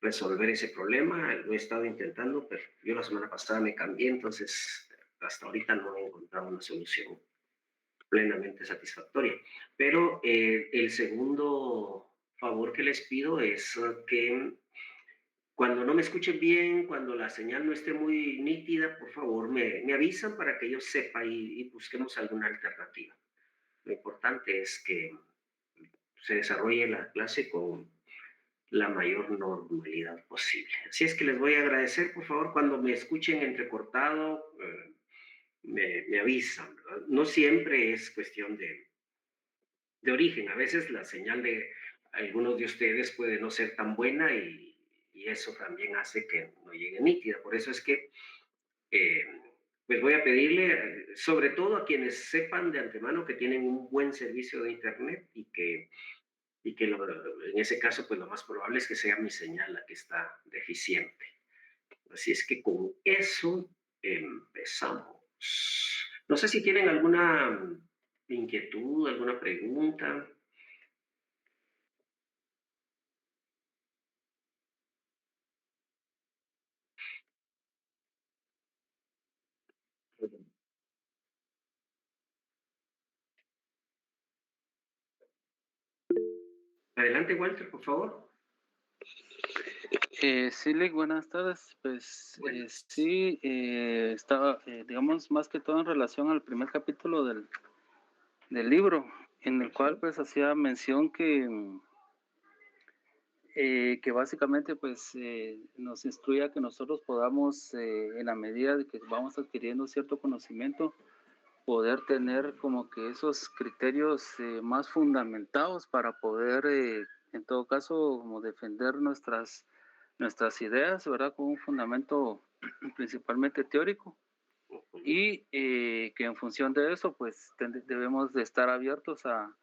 resolver ese problema. Lo he estado intentando, pero yo la semana pasada me cambié, entonces hasta ahorita no he encontrado una solución plenamente satisfactoria. Pero el segundo favor que les pido es que cuando no me escuchen bien, cuando la señal no esté muy nítida, por favor me avisan para que yo sepa y busquemos alguna alternativa. Lo importante es que se desarrolle la clase con la mayor normalidad posible. Así es que les voy a agradecer, por favor, cuando me escuchen entrecortado, me avisan, ¿verdad? No siempre es cuestión de origen, a veces la señal de algunos de ustedes puede no ser tan buena y eso también hace que no llegue nítida. Por eso es que eh, pues voy a pedirle, sobre todo a quienes sepan de antemano que tienen un buen servicio de Internet y que en ese caso, pues lo más probable es que sea mi señal la que está deficiente. Así es que con eso empezamos. No sé si tienen alguna inquietud, alguna pregunta. Adelante, Walter, por favor. Sí, Lick, buenas tardes. Pues Bueno, sí, estaba, digamos, más que todo en relación al primer capítulo del libro, en el cual pues hacía mención que básicamente pues nos instruye a que nosotros podamos, en la medida de que vamos adquiriendo cierto conocimiento, poder tener como que esos criterios más fundamentados para poder, en todo caso, como defender nuestras ideas, ¿verdad? Con un fundamento principalmente teórico y que en función de eso, pues debemos de estar abiertos a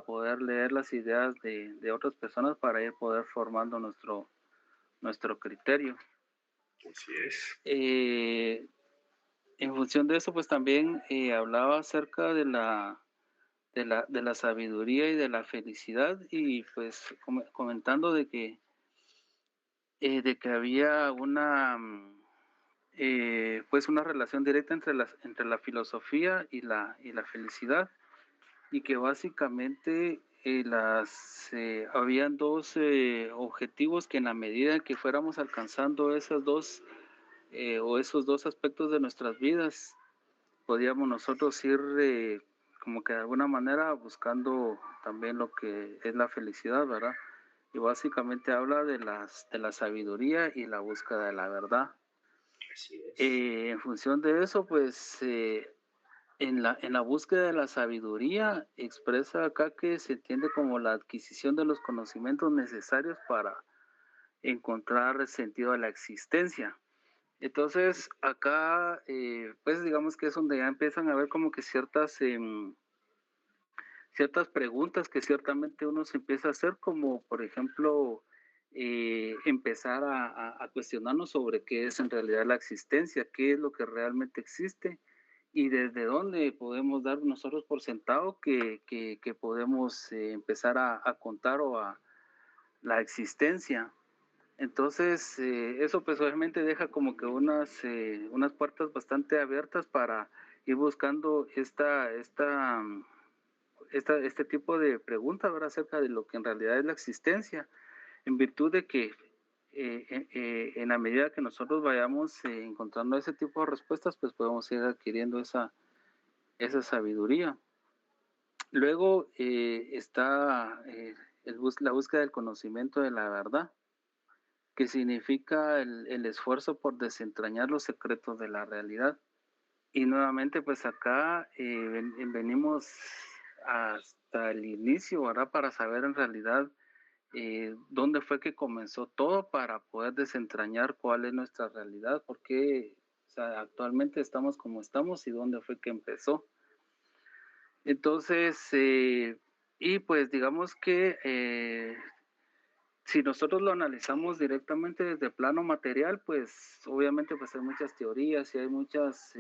poder leer las ideas de otras personas para ir poder formando nuestro criterio. así es. En función de eso, pues también hablaba acerca de la sabiduría y de la felicidad y pues comentando de que había pues una relación directa entre la filosofía y la felicidad y que básicamente habían dos objetivos que en la medida en que fuéramos alcanzando esas dos o esos dos aspectos de nuestras vidas podíamos nosotros ir como que de alguna manera buscando también lo que es la felicidad, ¿verdad? Y básicamente habla de la sabiduría y la búsqueda de la verdad. Así es. En función de eso, pues en la búsqueda de la sabiduría expresa acá que se entiende como la adquisición de los conocimientos necesarios para encontrar el sentido de la existencia. Entonces, acá, pues digamos que es donde ya empiezan a haber como que ciertas preguntas que ciertamente uno se empieza a hacer, como por ejemplo, empezar a cuestionarnos sobre qué es en realidad la existencia, qué es lo que realmente existe y desde dónde podemos dar nosotros por sentado que podemos empezar a contar o a la existencia. Entonces, eso pues obviamente deja como que unas puertas bastante abiertas para ir buscando este tipo de preguntas, ¿verdad? Acerca de lo que en realidad es la existencia, en virtud de que en la medida que nosotros vayamos encontrando ese tipo de respuestas, pues podemos ir adquiriendo esa sabiduría. Luego está la búsqueda del conocimiento de la verdad, que significa el esfuerzo por desentrañar los secretos de la realidad. Y nuevamente, pues acá venimos hasta el inicio, ¿verdad? Para saber en realidad dónde fue que comenzó todo para poder desentrañar cuál es nuestra realidad, por qué, o sea, actualmente estamos como estamos y dónde fue que empezó. Entonces, y pues digamos que si nosotros lo analizamos directamente desde el plano material, pues obviamente pues hay muchas teorías y hay muchas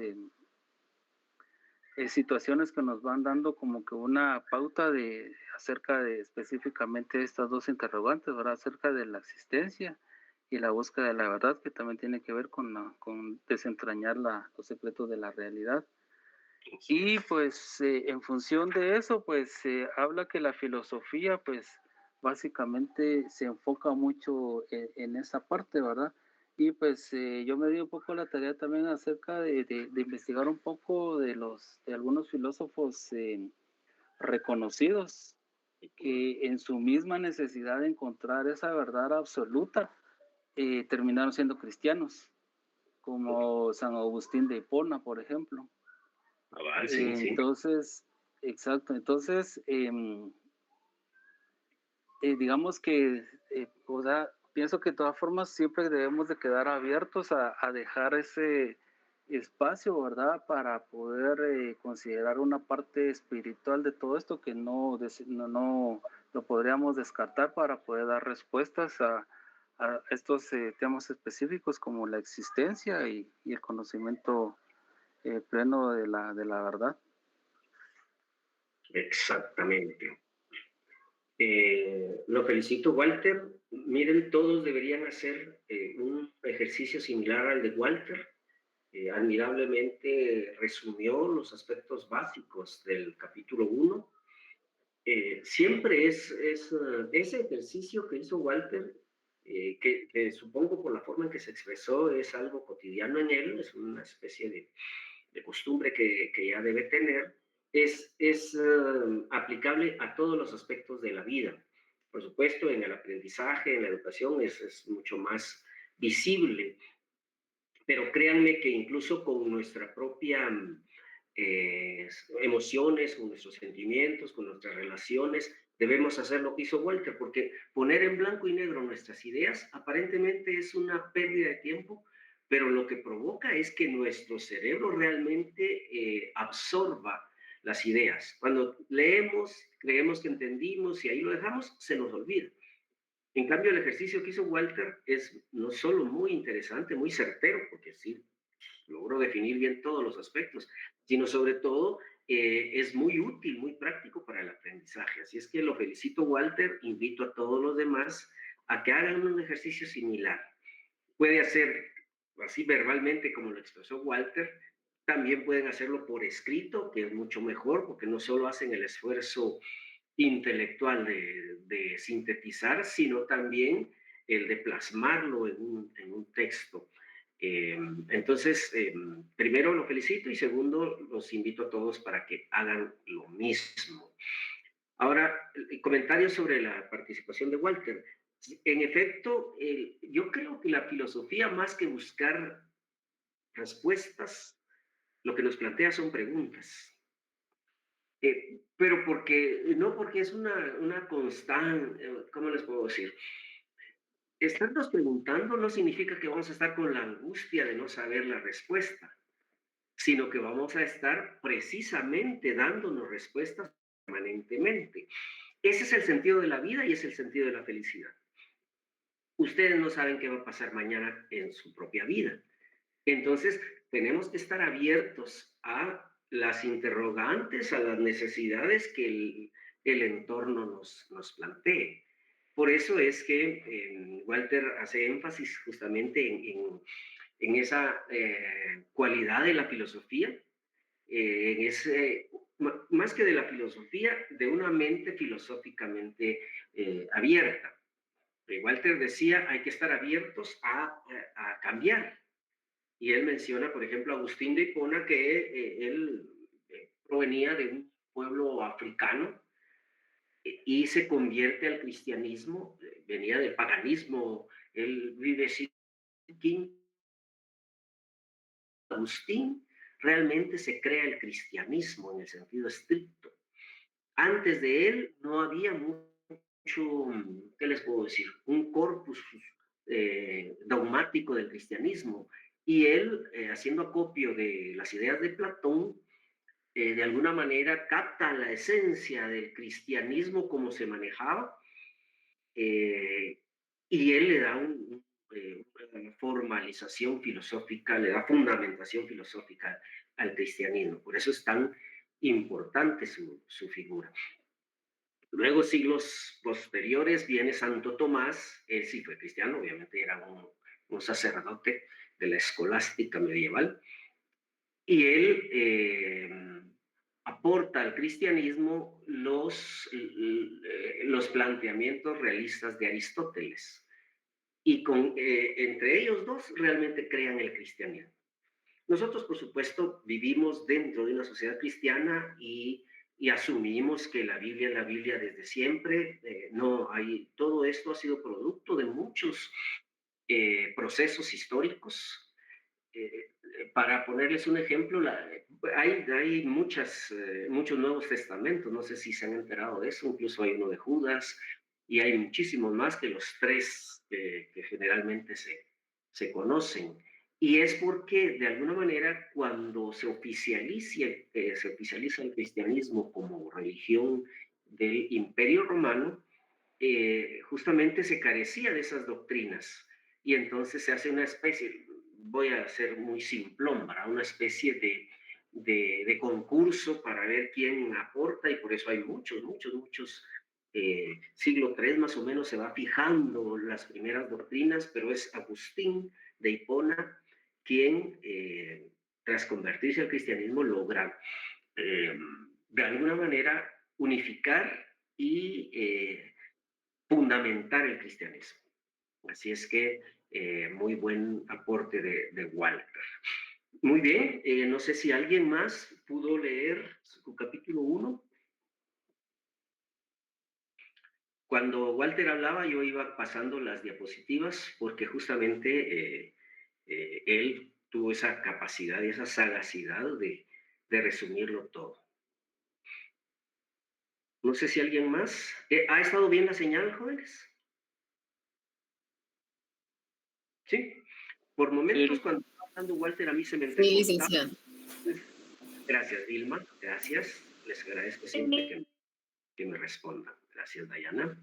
situaciones que nos van dando como que una pauta acerca de específicamente estas dos interrogantes, ¿verdad? Acerca de la existencia y la búsqueda de la verdad, que también tiene que ver con desentrañar los secretos de la realidad. Y pues en función de eso, pues se habla que la filosofía, pues básicamente se enfoca mucho en esa parte, ¿verdad? Y pues yo me di un poco la tarea también acerca de investigar un poco de algunos filósofos reconocidos que en su misma necesidad de encontrar esa verdad absoluta, terminaron siendo cristianos, como San Agustín de Hipona, por ejemplo. Sí, sí. Entonces, exacto, entonces, digamos que, o sea, pienso que de todas formas siempre debemos de quedar abiertos a dejar ese espacio, ¿verdad? Para poder considerar una parte espiritual de todo esto que no lo podríamos descartar para poder dar respuestas a estos temas específicos como la existencia y el conocimiento pleno de la verdad. Exactamente. Lo felicito, Walter. Miren, todos deberían hacer un ejercicio similar al de Walter. Admirablemente resumió los aspectos básicos del capítulo 1. Siempre ese ejercicio que hizo Walter, que supongo por la forma en que se expresó es algo cotidiano en él, es una especie de costumbre que ya debe tener, es aplicable a todos los aspectos de la vida. Por supuesto, en el aprendizaje, en la educación, es mucho más visible, pero créanme que incluso con nuestra propia eh, emociones, con nuestros sentimientos, con nuestras relaciones, debemos hacer lo que hizo Walter, porque poner en blanco y negro nuestras ideas aparentemente es una pérdida de tiempo, pero lo que provoca es que nuestro cerebro realmente absorba las ideas. Cuando leemos, creemos que entendimos y ahí lo dejamos, se nos olvida. En cambio, el ejercicio que hizo Walter es no solo muy interesante, muy certero, porque sí, logró definir bien todos los aspectos, sino sobre todo es muy útil, muy práctico para el aprendizaje. Así es que lo felicito, Walter, invito a todos los demás a que hagan un ejercicio similar. Puede hacer así verbalmente como lo expresó Walter, también pueden hacerlo por escrito, que es mucho mejor, porque no solo hacen el esfuerzo intelectual de sintetizar, sino también el de plasmarlo en un texto. Entonces, primero lo felicito y segundo, los invito a todos para que hagan lo mismo. Ahora, el comentario sobre la participación de Walter. En efecto, yo creo que la filosofía, más que buscar respuestas, lo que nos plantea son preguntas. Pero no porque es una constante, ¿cómo les puedo decir? Estarnos preguntando no significa que vamos a estar con la angustia de no saber la respuesta, sino que vamos a estar precisamente dándonos respuestas permanentemente. Ese es el sentido de la vida y es el sentido de la felicidad. Ustedes no saben qué va a pasar mañana en su propia vida. Entonces, tenemos que estar abiertos a las interrogantes, a las necesidades que el entorno nos plantee. Por eso es que Walter hace énfasis justamente en esa cualidad de la filosofía, en ese, más que de la filosofía, de una mente filosóficamente abierta. Walter decía, hay que estar abiertos a cambiar, y él menciona, por ejemplo, a Agustín de Hipona, que él provenía de un pueblo africano y se convierte al cristianismo, venía del paganismo, él vive sin Agustín, realmente se crea el cristianismo en el sentido estricto. Antes de él no había mucho, ¿qué les puedo decir? Un corpus dogmático del cristianismo. Y él, haciendo acopio de las ideas de Platón, de alguna manera capta la esencia del cristianismo como se manejaba, eh, y él le da una formalización filosófica, le da fundamentación filosófica al cristianismo. Por eso es tan importante su figura. Luego, siglos posteriores, viene Santo Tomás, él sí fue cristiano, obviamente era un sacerdote de la escolástica medieval, y él aporta al cristianismo los planteamientos realistas de Aristóteles, y entre ellos dos realmente crean el cristianismo. Nosotros, por supuesto, vivimos dentro de una sociedad cristiana y asumimos que la Biblia es la Biblia desde siempre. No hay, todo esto ha sido producto de muchos procesos históricos. Para ponerles un ejemplo, hay muchos nuevos testamentos, no sé si se han enterado de eso, incluso hay uno de Judas y hay muchísimos más que los tres que generalmente se conocen. Y es porque, de alguna manera, cuando se oficializa el cristianismo como religión del Imperio Romano, justamente se carecía de esas doctrinas y entonces se hace una especie, voy a ser muy simplón, ¿verdad? Una especie de concurso para ver quién aporta y por eso hay muchos. Siglo III más o menos se va fijando las primeras doctrinas, pero es Agustín de Hipona quien, tras convertirse al cristianismo, logra eh, de alguna manera unificar y fundamentar el cristianismo. Así es que muy buen aporte de Walter. Muy bien, no sé si alguien más pudo leer su capítulo 1. Cuando Walter hablaba, yo iba pasando las diapositivas porque justamente él tuvo esa capacidad y esa sagacidad de resumirlo todo. No sé si alguien más. ¿Ha estado bien la señal, jóvenes? Sí. Por momentos, Sí, cuando estaba hablando Walter, a mí se me Sí, entrecortaba. licenciado. Gracias, Vilma. Gracias. Les agradezco siempre que me respondan. Gracias, Dayana.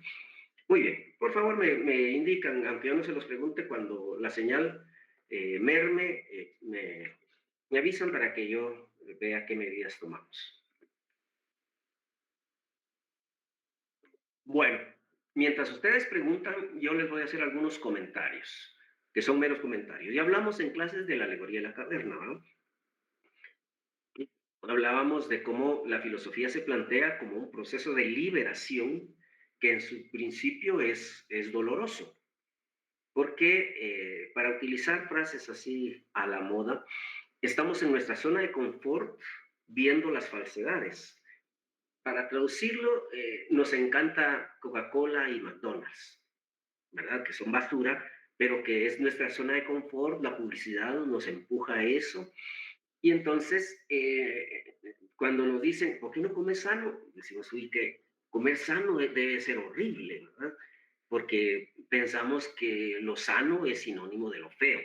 Muy bien. Por favor, me indican, aunque yo no se los pregunte, cuando la señal merme, me avisan para que yo vea qué medidas tomamos. Bueno, mientras ustedes preguntan, yo les voy a hacer algunos comentarios, que son meros comentarios. Ya hablamos en clases de la alegoría de la caverna, ¿no? Hablábamos de cómo la filosofía se plantea como un proceso de liberación que en su principio es doloroso, porque para utilizar frases así a la moda, estamos en nuestra zona de confort viendo las falsedades. Para traducirlo, nos encanta Coca-Cola y McDonald's, ¿verdad? Que son basura, pero que es nuestra zona de confort, la publicidad nos empuja a eso. Y entonces, cuando nos dicen, ¿por qué no comes sano? Decimos, uy, que comer sano debe ser horrible, ¿verdad? Porque pensamos que lo sano es sinónimo de lo feo.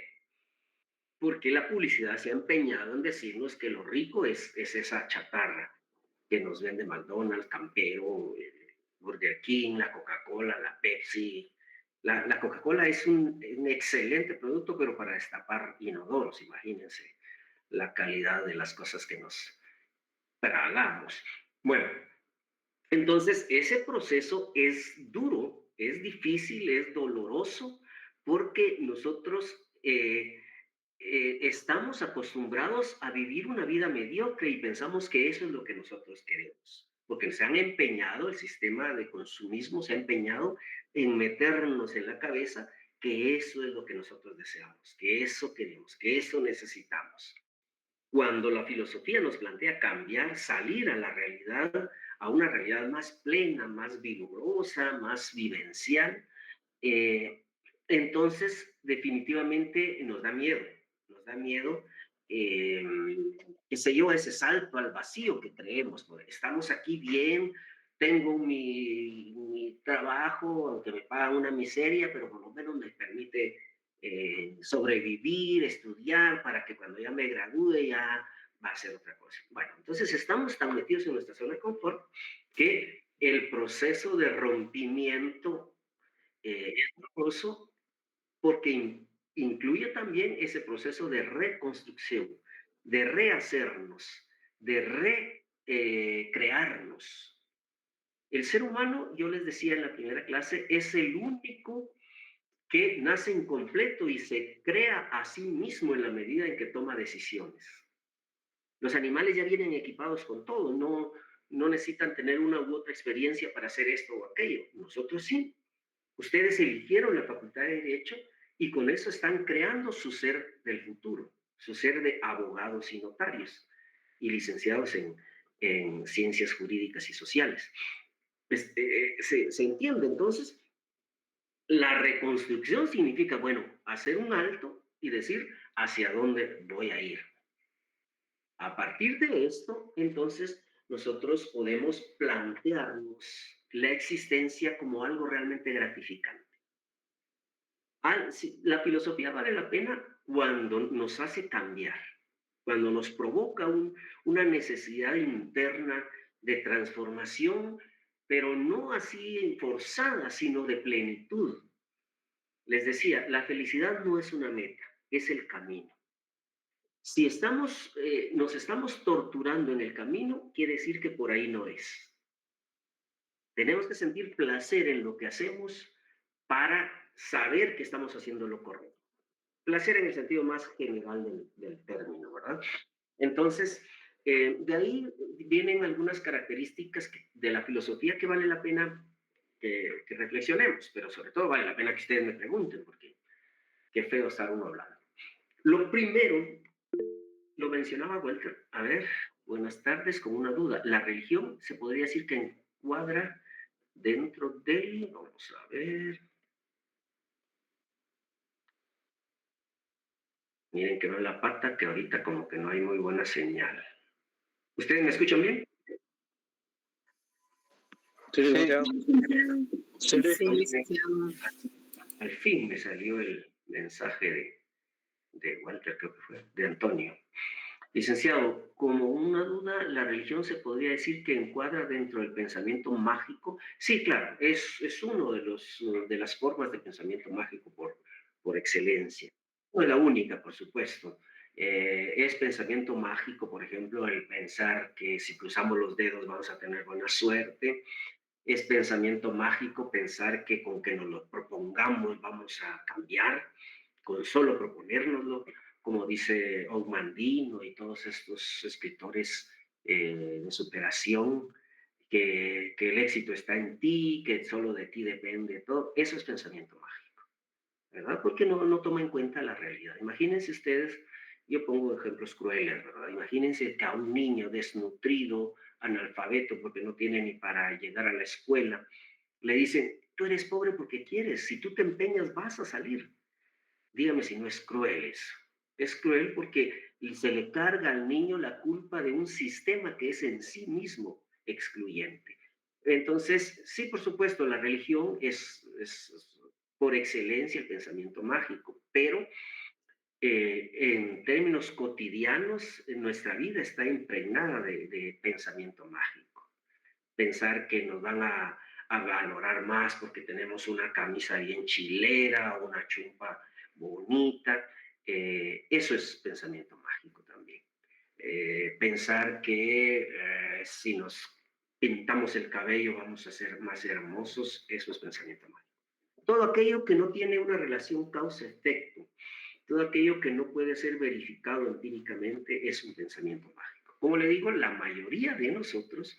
Porque la publicidad se ha empeñado en decirnos que lo rico es esa chatarra que nos vende McDonald's, Campero, Burger King, la Coca-Cola, la Pepsi. La Coca-Cola es un excelente producto, pero para destapar inodoros, imagínense la calidad de las cosas que nos tragamos. Bueno, entonces ese proceso es duro, es difícil, es doloroso, porque nosotros estamos acostumbrados a vivir una vida mediocre y pensamos que eso es lo que nosotros queremos, porque se han empeñado, el sistema de consumismo se ha empeñado en meternos en la cabeza que eso es lo que nosotros deseamos, que eso queremos, que eso necesitamos. Cuando la filosofía nos plantea cambiar, salir a la realidad, a una realidad más plena, más vigorosa, más vivencial, eh, entonces definitivamente nos da miedo, eh, qué sé yo, ese salto al vacío que creemos. Estamos aquí bien, tengo mi trabajo, aunque me pagan una miseria, pero por lo menos me permite sobrevivir, estudiar, para que cuando ya me gradúe ya va a ser otra cosa. Bueno, entonces estamos tan metidos en nuestra zona de confort que el proceso de rompimiento es doloroso porque incluye también ese proceso de reconstrucción, de rehacernos, de recrearnos. El ser humano, yo les decía en la primera clase, es el único que nace incompleto y se crea a sí mismo en la medida en que toma decisiones. Los animales ya vienen equipados con todo, no necesitan tener una u otra experiencia para hacer esto o aquello. Nosotros sí. Ustedes eligieron la facultad de Derecho y con eso están creando su ser del futuro, su ser de abogados y notarios y licenciados en ciencias jurídicas y sociales. Pues, se entiende entonces, la reconstrucción significa, bueno, hacer un alto y decir hacia dónde voy a ir. A partir de esto, entonces, nosotros podemos plantearnos la existencia como algo realmente gratificante. Sí, la filosofía vale la pena cuando nos hace cambiar, cuando nos provoca una necesidad interna de transformación, pero no así forzada, sino de plenitud. Les decía, la felicidad no es una meta, es el camino. Si nos estamos torturando en el camino, quiere decir que por ahí no es. Tenemos que sentir placer en lo que hacemos para saber que estamos haciendo lo correcto. Placer en el sentido más general del término, ¿verdad? Entonces, de ahí vienen algunas características de la filosofía que vale la pena que reflexionemos, pero sobre todo vale la pena que ustedes me pregunten, porque qué feo estar uno hablando. Lo primero, lo mencionaba Walter, a ver, buenas tardes, con una duda. La religión se podría decir que encuadra dentro del, vamos a ver, miren que no es la pata, que ahorita como que no hay muy buena señal. ¿Ustedes me escuchan bien? Sí, licenciado. Sí, Sí. Al fin me salió el mensaje de Walter, creo que fue, de Antonio. Licenciado, como una duda, ¿la religión se podría decir que encuadra dentro del pensamiento mágico? Sí, claro, es uno de las formas de pensamiento mágico por excelencia. No es la única, por supuesto. Es pensamiento mágico, por ejemplo, el pensar que si cruzamos los dedos vamos a tener buena suerte. Es pensamiento mágico pensar que con que nos lo propongamos vamos a cambiar, con solo proponérnoslo, como dice Ogmandino y todos estos escritores de superación, que el éxito está en ti, que solo de ti depende todo. Eso es pensamiento mágico, ¿verdad? Porque no toma en cuenta la realidad. Imagínense ustedes, yo pongo ejemplos crueles, ¿verdad? Imagínense que a un niño desnutrido, analfabeto, porque no tiene ni para llegar a la escuela, le dicen, tú eres pobre porque quieres, si tú te empeñas vas a salir. Dígame si no es cruel eso. Es cruel porque se le carga al niño la culpa de un sistema que es en sí mismo excluyente. Entonces, sí, por supuesto, la religión es por excelencia el pensamiento mágico, pero en términos cotidianos, nuestra vida está impregnada de pensamiento mágico. Pensar que nos van a valorar más porque tenemos una camisa bien chilera, una chumpa bonita. Eso es pensamiento mágico también. Pensar que si nos pintamos el cabello vamos a ser más hermosos, eso es pensamiento mágico. Todo aquello que no tiene una relación causa-efecto, todo aquello que no puede ser verificado empíricamente es un pensamiento mágico. Como le digo, la mayoría de nosotros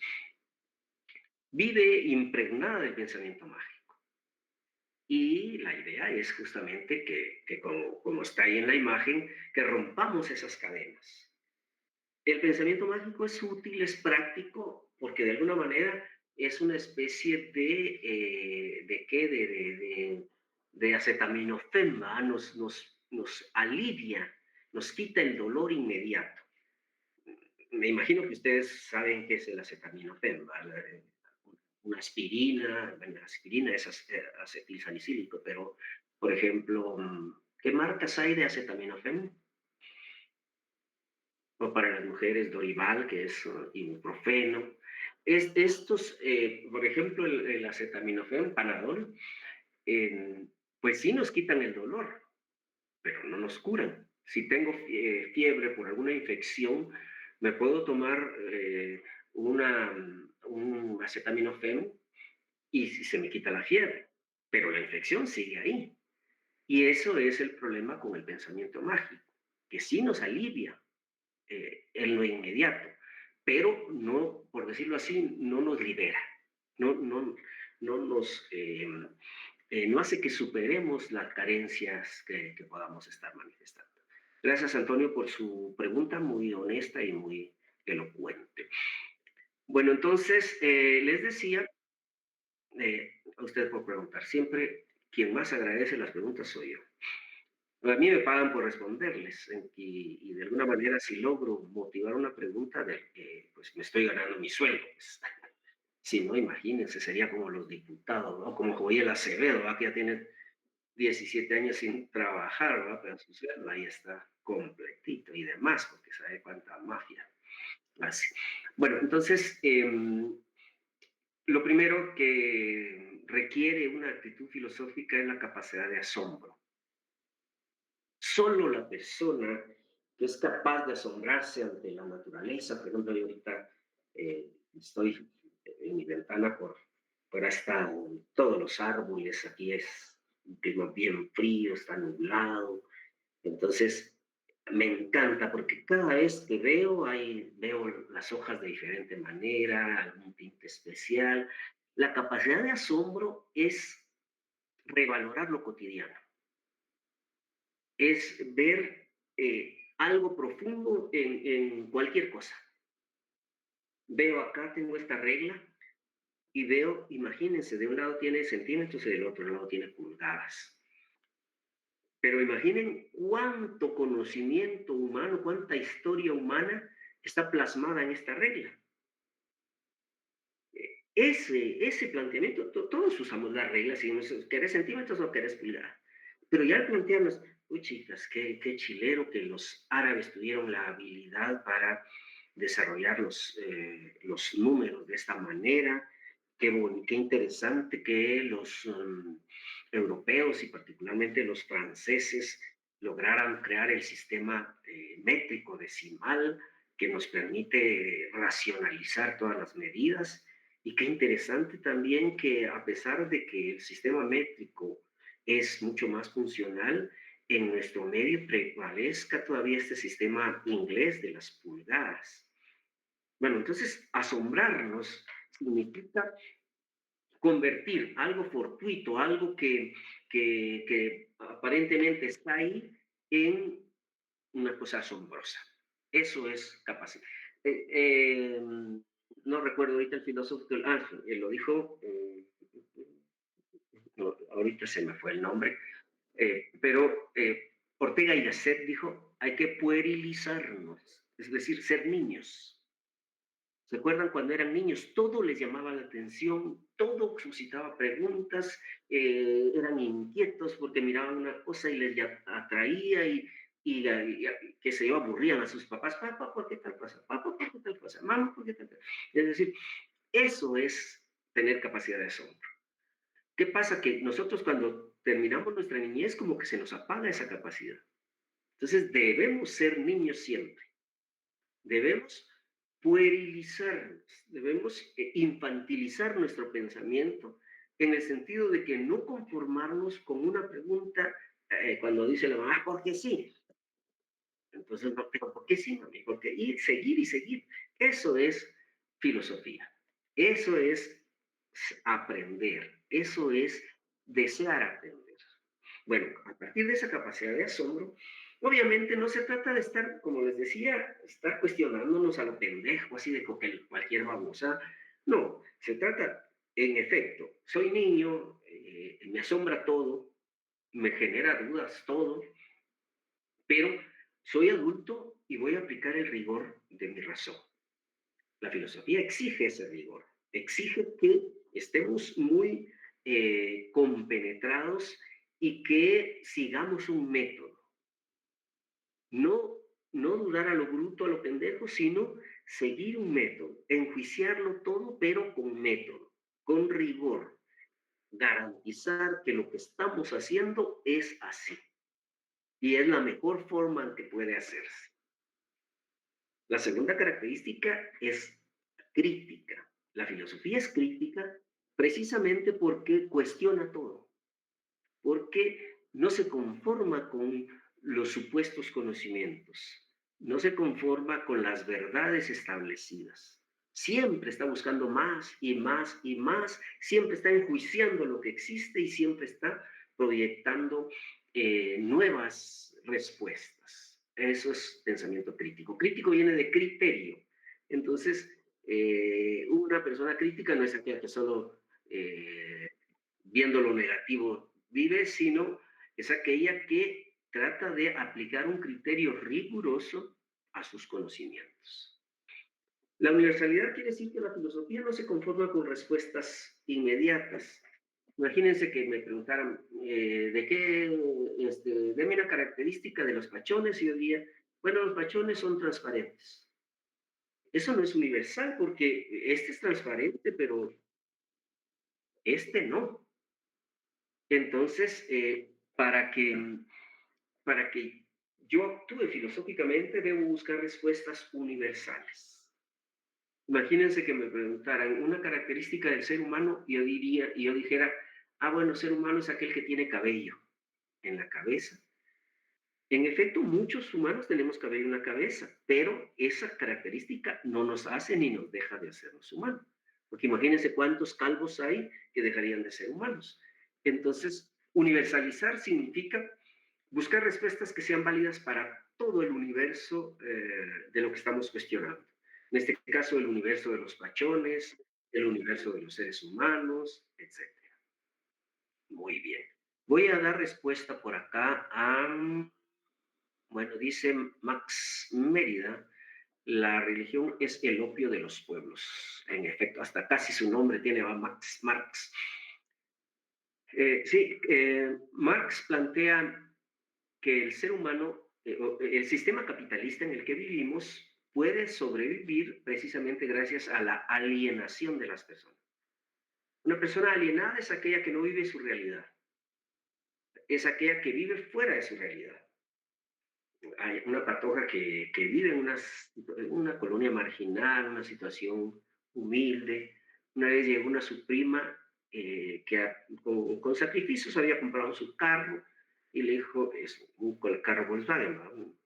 vive impregnada del pensamiento mágico. Y la idea es justamente que como está ahí en la imagen, que rompamos esas cadenas. El pensamiento mágico es útil, es práctico, porque de alguna manera es una especie ¿de qué? De acetaminofén, nos alivia, nos quita el dolor inmediato. Me imagino que ustedes saben qué es el acetaminofén, ¿vale? Una aspirina, bueno, la aspirina es acetilsalicílico, pero, por ejemplo, ¿qué marcas hay de acetaminofén? O para las mujeres, Dorival, que es ibuprofeno. Por ejemplo, el acetaminofén, Panadol, pues sí nos quitan el dolor, pero no nos curan. Si tengo fiebre por alguna infección, me puedo tomar un acetaminofén y si se me quita la fiebre, pero la infección sigue ahí. Y eso es el problema con el pensamiento mágico, que sí nos alivia en lo inmediato, pero no, por decirlo así, no nos libera, no, no, no nos no hace que superemos las carencias que podamos estar manifestando. Gracias, Antonio, por su pregunta muy honesta y muy elocuente. Bueno, entonces, les decía a usted por preguntar. Siempre quien más agradece las preguntas soy yo. A mí me pagan por responderles y de alguna manera si logro motivar una pregunta, pues me estoy ganando mi sueldo. Pues. Si no, imagínense, sería como los diputados, ¿no? Como Joel Acevedo, ¿va? Que ya tiene 17 años sin trabajar, ¿va? Pero su sueldo ahí está completito y demás, porque sabe cuánta mafia hace. Bueno, entonces, lo primero que requiere una actitud filosófica es la capacidad de asombro. Solo la persona que es capaz de asombrarse ante la naturaleza, por ejemplo, yo ahorita estoy en mi ventana por ahí están todos los árboles, aquí es un clima bien frío, está nublado, entonces me encanta porque cada vez que veo las hojas de diferente manera, algún tinte especial. La capacidad de asombro es revalorar lo cotidiano, es ver algo profundo en cualquier cosa. Veo acá, tengo esta regla y veo, imagínense, de un lado tiene centímetros y del otro lado tiene pulgadas. Pero imaginen cuánto conocimiento humano, cuánta historia humana está plasmada en esta regla. Ese planteamiento, todos usamos las reglas, si querés centímetros o querés pulgadas. Pero ya al plantearnos, uy chicas, qué chilero que los árabes tuvieron la habilidad para desarrollar los números de esta manera, qué interesante que los europeos y particularmente los franceses lograran crear el sistema métrico decimal que nos permite racionalizar todas las medidas. Y qué interesante también que a pesar de que el sistema métrico es mucho más funcional, en nuestro medio prevalezca todavía este sistema inglés de las pulgadas. Bueno, entonces asombrarnos significa convertir algo fortuito, algo que aparentemente está ahí, en una cosa asombrosa. Eso es capacidad. Eh, eh, no recuerdo ahorita el filósofo, él lo dijo, no, ahorita se me fue el nombre, pero Ortega y Gasset dijo, hay que puerilizarnos, es decir, ser niños. ¿Se acuerdan cuando eran niños? Todo les llamaba la atención, todo suscitaba preguntas, eran inquietos porque miraban una cosa y les atraía y que se aburrían a sus papás. Papá, ¿por qué tal cosa? Papá, ¿por qué tal cosa? Mamá, ¿por qué tal cosa? Es decir, eso es tener capacidad de asombro. ¿Qué pasa? Que nosotros cuando terminamos nuestra niñez como que se nos apaga esa capacidad. Entonces debemos ser niños siempre. Debemos puerilizarnos, debemos infantilizar nuestro pensamiento en el sentido de que no conformarnos con una pregunta cuando dice la mamá, ¿por qué sí? Entonces, no, pero ¿por qué sí, mami? Porque y seguir y seguir. Eso es filosofía. Eso es aprender. Eso es desear aprender. Bueno, a partir de esa capacidad de asombro, obviamente no se trata de estar, como les decía, estar cuestionándonos a lo pendejo, así de cualquier babosa. No, se trata, en efecto, soy niño, me asombra todo, me genera dudas todo, pero soy adulto y voy a aplicar el rigor de mi razón. La filosofía exige ese rigor, exige que estemos muy compenetrados y que sigamos un método. No, no dudar a lo bruto, a lo pendejo, sino seguir un método, enjuiciarlo todo, pero con método, con rigor, garantizar que lo que estamos haciendo es así y es la mejor forma en que puede hacerse. La segunda característica es crítica. La filosofía es crítica precisamente porque cuestiona todo, porque no se conforma con los supuestos conocimientos, no se conforma con las verdades establecidas. Siempre está buscando más y más y más, siempre está enjuiciando lo que existe y siempre está proyectando nuevas respuestas. Eso es pensamiento crítico. Crítico viene de criterio. Entonces, una persona crítica no es aquella que solo viendo lo negativo vive, sino es aquella que trata de aplicar un criterio riguroso a sus conocimientos. La universalidad quiere decir que la filosofía no se conforma con respuestas inmediatas. Imagínense que me preguntaran de qué, deme una característica de los pachones y yo diría, bueno, los pachones son transparentes. Eso no es universal porque este es transparente, pero este no. Entonces, para que yo actúe filosóficamente, debo buscar respuestas universales. Imagínense que me preguntaran una característica del ser humano y yo dijera, ah, bueno, el ser humano es aquel que tiene cabello en la cabeza. En efecto, muchos humanos tenemos cabello en la cabeza, pero esa característica no nos hace ni nos deja de hacernos humanos. Porque imagínense cuántos calvos hay que dejarían de ser humanos. Entonces, universalizar significa buscar respuestas que sean válidas para todo el universo de lo que estamos cuestionando. En este caso, el universo de los pachones, el universo de los seres humanos, etcétera. Muy bien. Voy a dar respuesta por acá a, bueno, dice Max Mérida, la religión es el opio de los pueblos. En efecto, hasta casi su nombre tiene a Max Marx. Sí, Marx plantea que el ser humano, el sistema capitalista en el que vivimos, puede sobrevivir precisamente gracias a la alienación de las personas. Una persona alienada es aquella que no vive su realidad, es aquella que vive fuera de su realidad. Hay una patoja que vive en una colonia marginal, una situación humilde. Una vez llegó una su prima con sacrificios había comprado su carro y le dijo, es un carro Volkswagen, ¿no?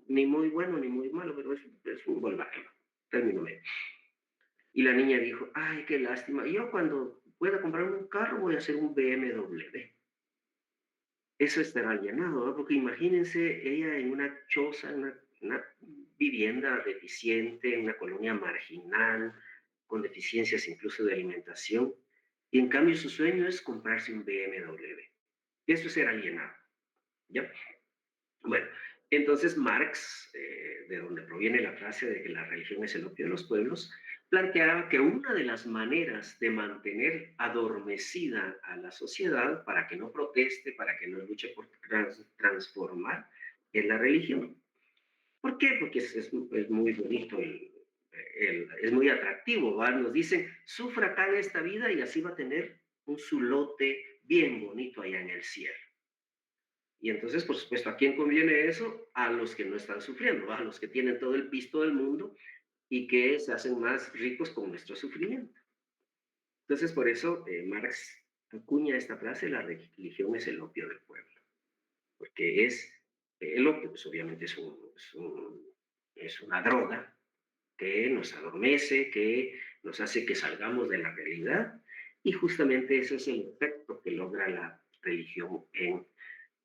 Ni muy bueno ni muy malo, pero es un Volkswagen, término medio. Y la niña dijo, ay, qué lástima, yo cuando pueda comprar un carro voy a hacer un BMW. Eso estará llenado, ¿no? Porque imagínense ella en una choza, en una vivienda deficiente, en una colonia marginal, con deficiencias incluso de alimentación, y en cambio su sueño es comprarse un BMW. Eso es ser alienado, ¿ya? Bueno, entonces Marx, de donde proviene la frase de que la religión es el opio de los pueblos, planteaba que una de las maneras de mantener adormecida a la sociedad para que no proteste, para que no luche por transformar, es la religión. ¿Por qué? Porque es muy bonito, es muy atractivo, ¿va? Nos dicen, sufra acá en esta vida y así va a tener un zulote bien bonito allá en el cielo. Y entonces, por supuesto, ¿a quién conviene eso? A los que no están sufriendo, a los que tienen todo el pisto del mundo y que se hacen más ricos con nuestro sufrimiento. Entonces, por eso Marx acuña esta frase, la religión es el opio del pueblo, porque el opio, pues obviamente es una droga que nos adormece, que nos hace que salgamos de la realidad, y justamente ese es el efecto que logra la religión en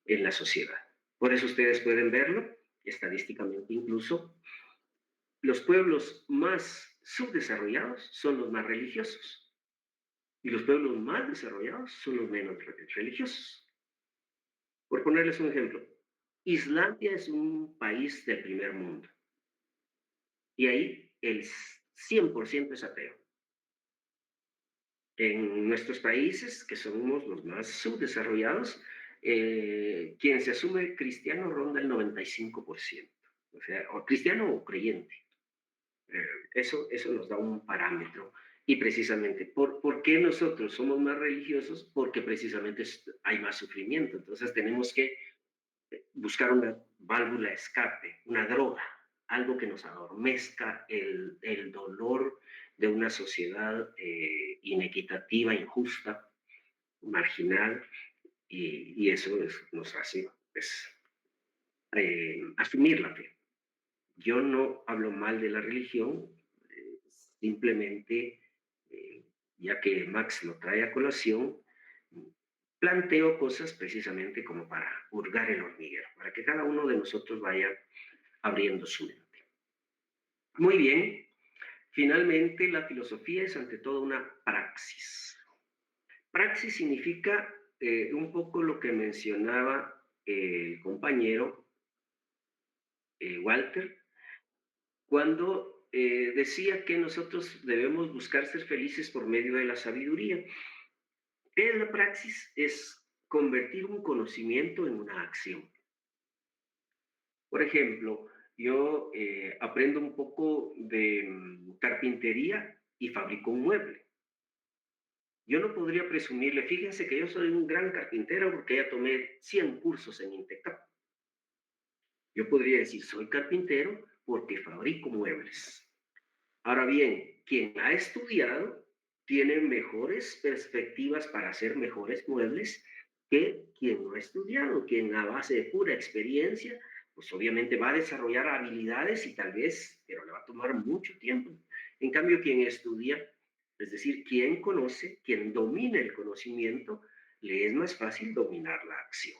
la sociedad. Por eso ustedes pueden verlo, estadísticamente incluso, los pueblos más subdesarrollados son los más religiosos y los pueblos más desarrollados son los menos religiosos. Por ponerles un ejemplo, Islandia es un país del primer mundo y ahí el 100% es ateo. En nuestros países, que somos los más subdesarrollados, quien se asume cristiano ronda el 95%. O sea, o cristiano o creyente. Eso nos da un parámetro. Y precisamente, ¿por qué nosotros somos más religiosos? Porque precisamente hay más sufrimiento. Entonces tenemos que buscar una válvula de escape, una droga, algo que nos adormezca el dolor de una sociedad inequitativa, injusta, marginal, y eso nos hace pues, asumir la fe. Yo no hablo mal de la religión, simplemente, eh, ya que Max lo trae a colación, planteo cosas precisamente como para hurgar el hormiguero, para que cada uno de nosotros vaya abriendo su mente. Muy bien, finalmente la filosofía es ante todo una praxis. Praxis significa un poco lo que mencionaba el compañero Walter, cuando decía que nosotros debemos buscar ser felices por medio de la sabiduría. ¿Qué es la praxis? Es convertir un conocimiento en una acción. Por ejemplo, yo aprendo un poco de carpintería y fabrico un mueble. Yo no podría presumirle, fíjense que yo soy un gran carpintero porque ya tomé 100 cursos en Intecap. Yo podría decir, soy carpintero porque fabrico muebles. Ahora bien, quien ha estudiado tiene mejores perspectivas para hacer mejores muebles que quien no ha estudiado, quien a base de pura experiencia, pues obviamente va a desarrollar habilidades y tal vez, pero le va a tomar mucho tiempo. En cambio, quien estudia, es decir, quien conoce, quien domina el conocimiento, le es más fácil dominar la acción.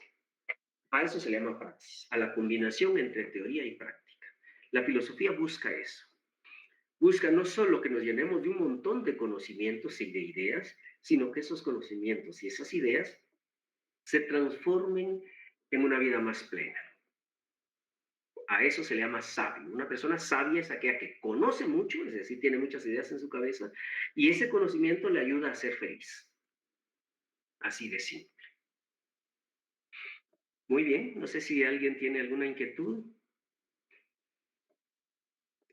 A eso se le llama praxis, a la combinación entre teoría y práctica. La filosofía busca eso. Busca no solo que nos llenemos de un montón de conocimientos y de ideas, sino que esos conocimientos y esas ideas se transformen en una vida más plena. A eso se le llama sabio. Una persona sabia es aquella que conoce mucho, es decir, tiene muchas ideas en su cabeza, y ese conocimiento le ayuda a ser feliz. Así de simple. Muy bien, no sé si alguien tiene alguna inquietud.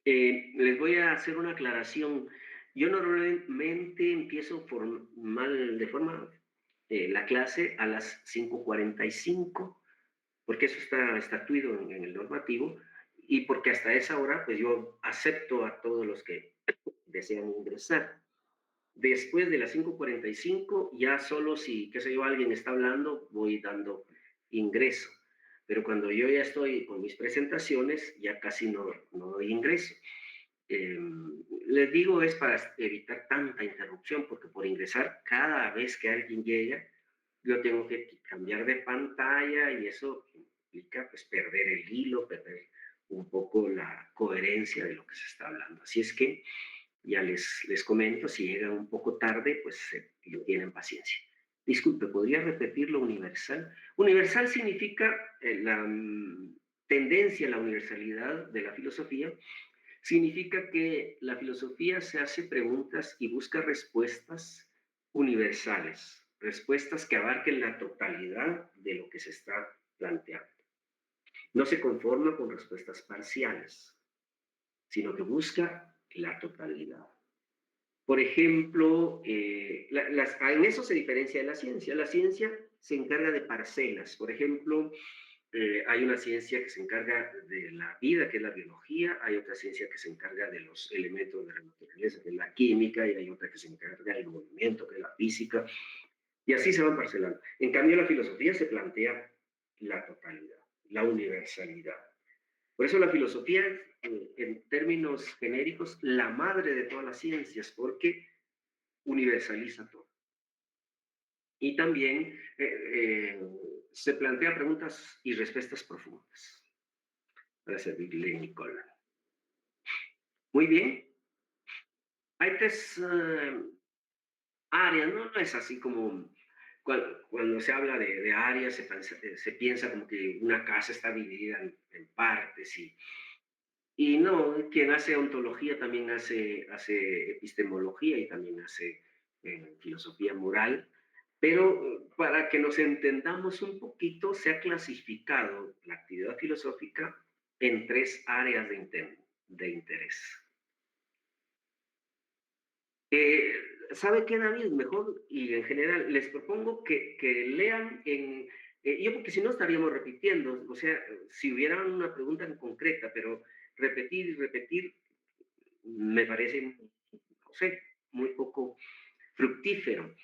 Les voy a hacer una aclaración. Yo normalmente empiezo de forma la clase a las 5:45, porque eso está estatuido en el normativo, y porque hasta esa hora, pues yo acepto a todos los que desean ingresar. Después de las 5:45, ya solo si, qué sé yo, alguien está hablando, voy dando ingreso. Pero cuando yo ya estoy con mis presentaciones, ya casi no doy ingreso. Eh, Les digo es para evitar tanta interrupción, porque por ingresar cada vez que alguien llega, yo tengo que cambiar de pantalla y eso implica pues perder el hilo, perder un poco la coherencia de lo que se está hablando. Así es que ya les comento, si llegan un poco tarde, pues tienen paciencia. Disculpe, ¿podría repetir lo universal? Universal significa la tendencia a la universalidad de la filosofía. Significa que la filosofía se hace preguntas y busca respuestas universales, respuestas que abarquen la totalidad de lo que se está planteando. No se conforma con respuestas parciales, sino que busca la totalidad. Por ejemplo, en eso se diferencia de la ciencia. La ciencia se encarga de parcelas. Por ejemplo, hay una ciencia que se encarga de la vida, que es la biología, hay otra ciencia que se encarga de los elementos de la naturaleza, que es la química, y hay otra que se encarga del movimiento, que es la física, y así se van parcelando. En cambio, la filosofía se plantea la totalidad, la universalidad. Por eso la filosofía es, en términos genéricos, la madre de todas las ciencias, porque universaliza todo. Y también se plantea preguntas y respuestas profundas para servirle Nicola. Muy bien. Hay tres áreas, ¿no? No es así como cuando se habla de áreas, se piensa como que una casa está dividida en partes y no, quien hace ontología también hace epistemología y también hace filosofía moral. Pero para que nos entendamos un poquito, se ha clasificado la actividad filosófica en tres áreas de interés. Eh, ¿Sabe qué, David? Mejor y en general les propongo que lean yo porque si no estaríamos repitiendo, o sea, si hubiera una pregunta en concreta, pero repetir y repetir me parece, sé, muy poco fructífero.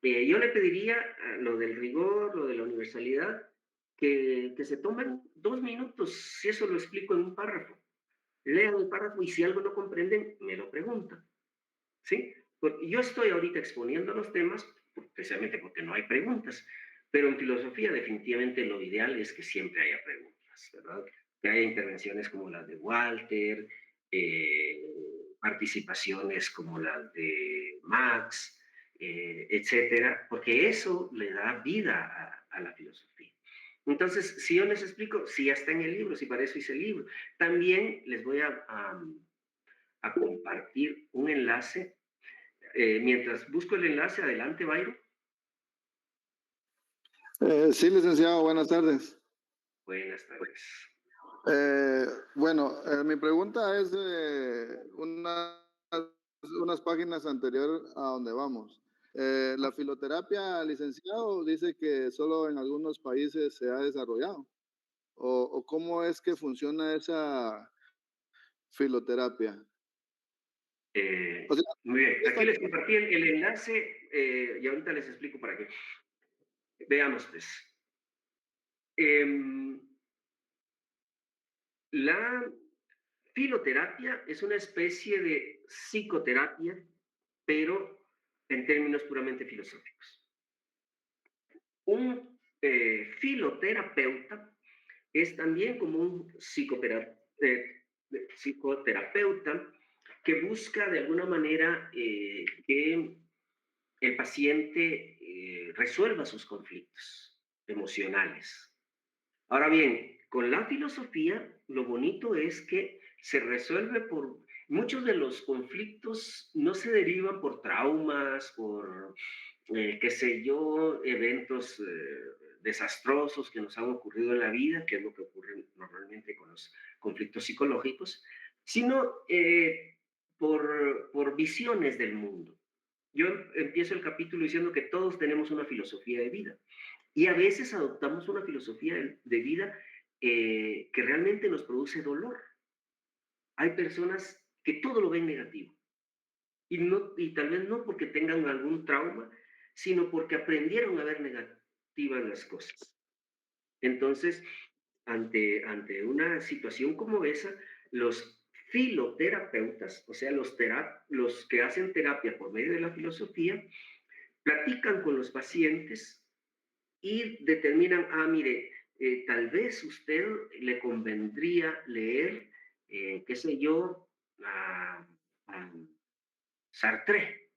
Yo le pediría lo del rigor, lo de la universalidad, que se tomen 2 minutos, si eso lo explico en un párrafo. Lean el párrafo y si algo no comprenden, me lo preguntan. ¿Sí? Porque yo estoy ahorita exponiendo los temas precisamente porque no hay preguntas, pero en filosofía definitivamente lo ideal es que siempre haya preguntas, ¿verdad? Que haya intervenciones como las de Walter, eh, participaciones como las de Max, etcétera, porque eso le da vida a la filosofía. Entonces, si yo les explico, si ya está en el libro, si para eso hice el libro, también les voy a compartir un enlace. Mientras busco el enlace, adelante, Byron. Sí, licenciado, buenas tardes. Buenas tardes. Bueno, mi pregunta es unas páginas anterior a donde vamos. La filoterapia, licenciado, dice que solo en algunos países se ha desarrollado. ¿O cómo es que funciona esa filoterapia? O sea, Muy bien, esta- aquí les compartí el enlace y ahorita les explico para qué. Veamos, pues. La filoterapia es una especie de psicoterapia, pero en términos puramente filosóficos. Un filoterapeuta es también como un psicoterapeuta que busca de alguna manera que el paciente resuelva sus conflictos emocionales. Ahora bien, con la filosofía, lo bonito es que se resuelve por... Muchos de los conflictos no se derivan por traumas, por, qué sé yo, eventos desastrosos que nos han ocurrido en la vida, que es lo que ocurre normalmente con los conflictos psicológicos, sino por visiones del mundo. Yo empiezo el capítulo diciendo que todos tenemos una filosofía de vida. Y a veces adoptamos una filosofía de vida que realmente nos produce dolor. Hay personas que todo lo ven negativo. Y tal vez no porque tengan algún trauma, sino porque aprendieron a ver negativas las cosas. Entonces, ante una situación como esa, los filoterapeutas, o sea, los que hacen terapia por medio de la filosofía, platican con los pacientes y determinan, mire, tal vez usted le convendría leer, qué sé yo, a Sartre,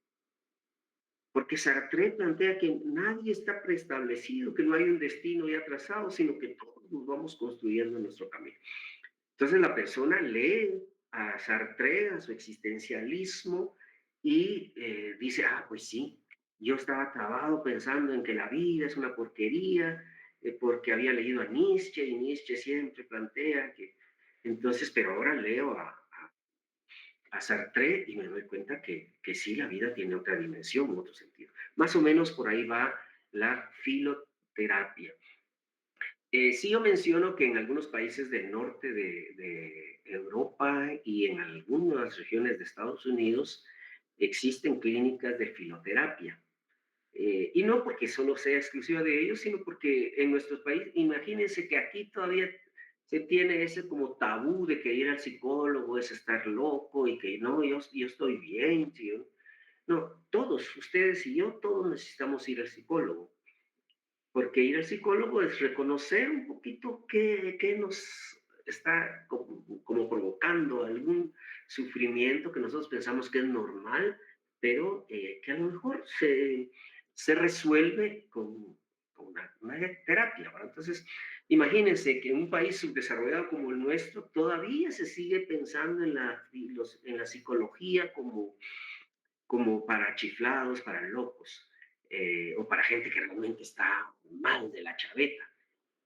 porque Sartre plantea que nadie está preestablecido, que no hay un destino ya trazado, sino que todos nos vamos construyendo nuestro camino. Entonces la persona lee a Sartre, a su existencialismo, y dice, pues sí, yo estaba trabado pensando en que la vida es una porquería, porque había leído a Nietzsche, y Nietzsche siempre plantea que... Entonces, pero ahora leo a Sartre y me doy cuenta que sí, la vida tiene otra dimensión, otro sentido. Más o menos por ahí va la filoterapia. Sí, yo menciono que en algunos países del norte de Europa y en algunas regiones de Estados Unidos existen clínicas de filoterapia. Y no porque solo sea exclusiva de ellos, sino porque en nuestros países, imagínense que aquí todavía se tiene ese como tabú de que ir al psicólogo es estar loco y que no, yo estoy bien, tío. No, todos, ustedes y yo, todos necesitamos ir al psicólogo. Porque ir al psicólogo es reconocer un poquito qué nos está como provocando algún sufrimiento que nosotros pensamos que es normal, pero que a lo mejor se resuelve con una terapia, ¿verdad? Entonces, imagínense que en un país subdesarrollado como el nuestro todavía se sigue pensando en la psicología como para chiflados, para locos, o para gente que realmente está mal de la chaveta.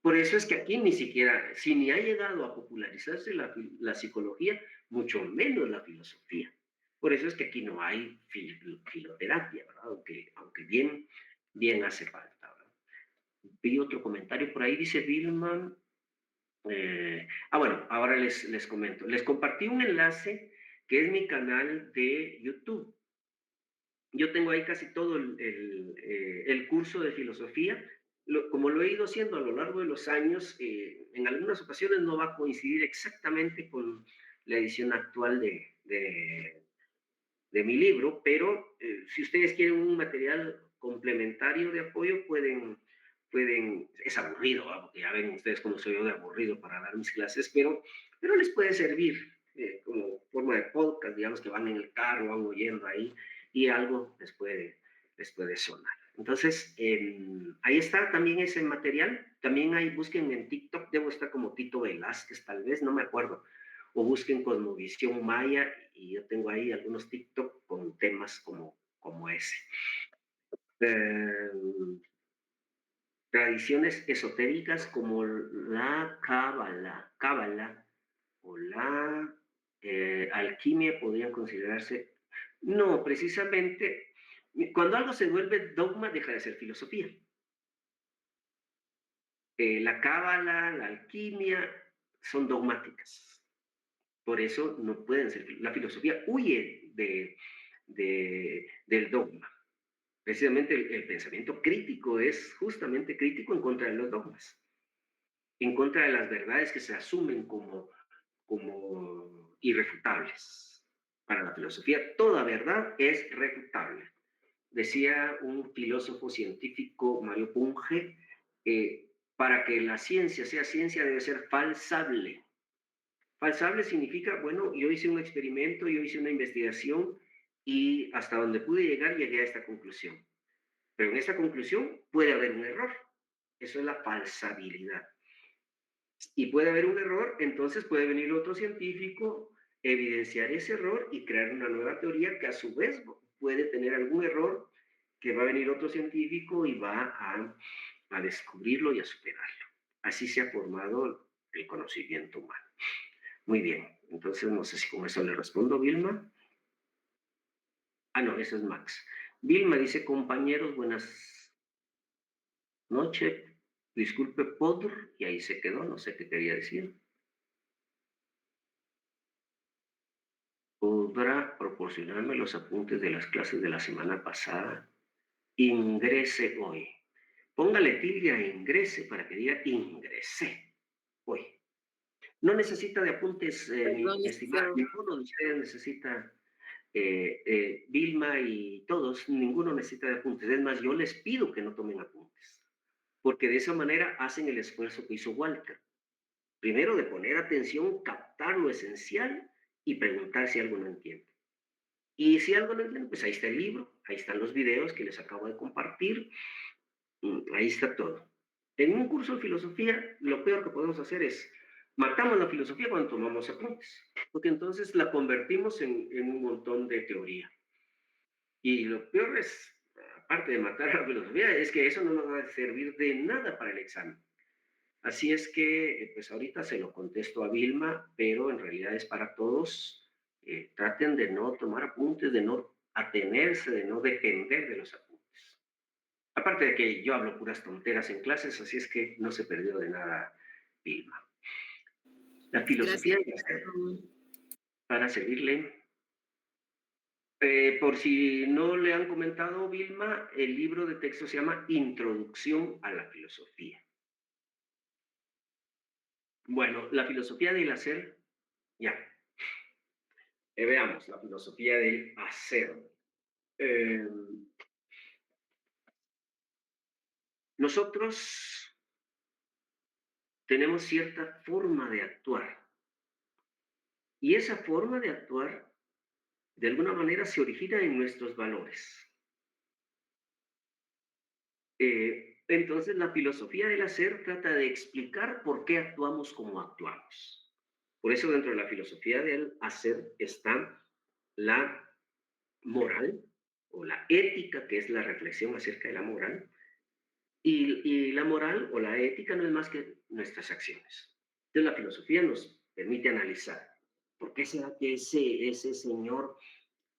Por eso es que aquí ni siquiera, si ni ha llegado a popularizarse la psicología, mucho menos la filosofía. Por eso es que aquí no hay filoterapia, ¿verdad? Aunque bien hace falta, ¿verdad? Vi otro comentario por ahí, dice Vilma. Bueno, ahora les comento. Les compartí un enlace que es mi canal de YouTube. Yo tengo ahí casi todo el curso de filosofía. Como lo he ido haciendo a lo largo de los años, en algunas ocasiones no va a coincidir exactamente con la edición actual de mi libro, pero si ustedes quieren un material complementario de apoyo, es aburrido, ¿va? Porque ya ven ustedes cómo soy yo de aburrido para dar mis clases, pero les puede servir como forma de podcast, digamos que van en el carro, van oyendo ahí y algo les puede sonar. Entonces, ahí está también ese material. También ahí busquen en TikTok, debo estar como Tito Velázquez, tal vez, no me acuerdo, o busquen Cosmovisión Maya y yo tengo ahí algunos TikTok con temas como ese. Eh, Tradiciones esotéricas como la cábala o la alquimia podrían considerarse. No, precisamente, cuando algo se vuelve dogma, deja de ser filosofía. La cábala, la alquimia, son dogmáticas. Por eso no pueden ser. La filosofía huye del dogma. Precisamente el pensamiento crítico es justamente crítico en contra de los dogmas, en contra de las verdades que se asumen como irrefutables. Para la filosofía, toda verdad es refutable. Decía un filósofo científico, Mario Punge, para que la ciencia sea ciencia debe ser falsable. Falsable significa, bueno, yo hice un experimento, yo hice una investigación y hasta donde pude llegar llegué a esta conclusión. Pero en esta conclusión puede haber un error. Eso es la falsabilidad. Y puede haber un error, entonces puede venir otro científico, evidenciar ese error y crear una nueva teoría que a su vez puede tener algún error, que va a venir otro científico y va a descubrirlo y a superarlo. Así se ha formado el conocimiento humano. Muy bien, entonces no sé si con eso le respondo, Vilma. Ah, no, eso es Max. Vilma dice, compañeros, buenas noches. Disculpe, Podr, y ahí se quedó, no sé qué quería decir. ¿Podrá proporcionarme los apuntes de las clases de la semana pasada? Ingrese hoy. Póngale tilde a ingrese para que diga ingresé hoy. No necesita de apuntes, mi estimado, ninguno de ustedes necesita, Vilma y todos, ninguno necesita de apuntes. Es más, yo les pido que no tomen apuntes, porque de esa manera hacen el esfuerzo que hizo Walter. Primero de poner atención, captar lo esencial y preguntar si algo no entiende. Y si algo no entienden, pues ahí está el libro, ahí están los videos que les acabo de compartir, ahí está todo. En un curso de filosofía, lo peor que podemos hacer es matamos la filosofía cuando tomamos apuntes, porque entonces la convertimos en un montón de teoría. Y lo peor es, aparte de matar la filosofía, es que eso no nos va a servir de nada para el examen. Así es que, pues ahorita se lo contesto a Vilma, pero en realidad es para todos. Traten de no tomar apuntes, de no atenerse, de no depender de los apuntes. Aparte de que yo hablo puras tonteras en clases, así es que no se perdió de nada Vilma. La filosofía para seguirle. Por si no le han comentado, Vilma, el libro de texto se llama Introducción a la filosofía. Bueno, la filosofía del hacer, ya. Veamos, la filosofía del hacer. Nosotros tenemos cierta forma de actuar y esa forma de actuar de alguna manera se origina en nuestros valores. Entonces la filosofía del hacer trata de explicar por qué actuamos como actuamos. Por eso dentro de la filosofía del hacer está la moral o la ética, que es la reflexión acerca de la moral. Y la moral o la ética no es más que nuestras acciones. Entonces la filosofía nos permite analizar por qué será que ese señor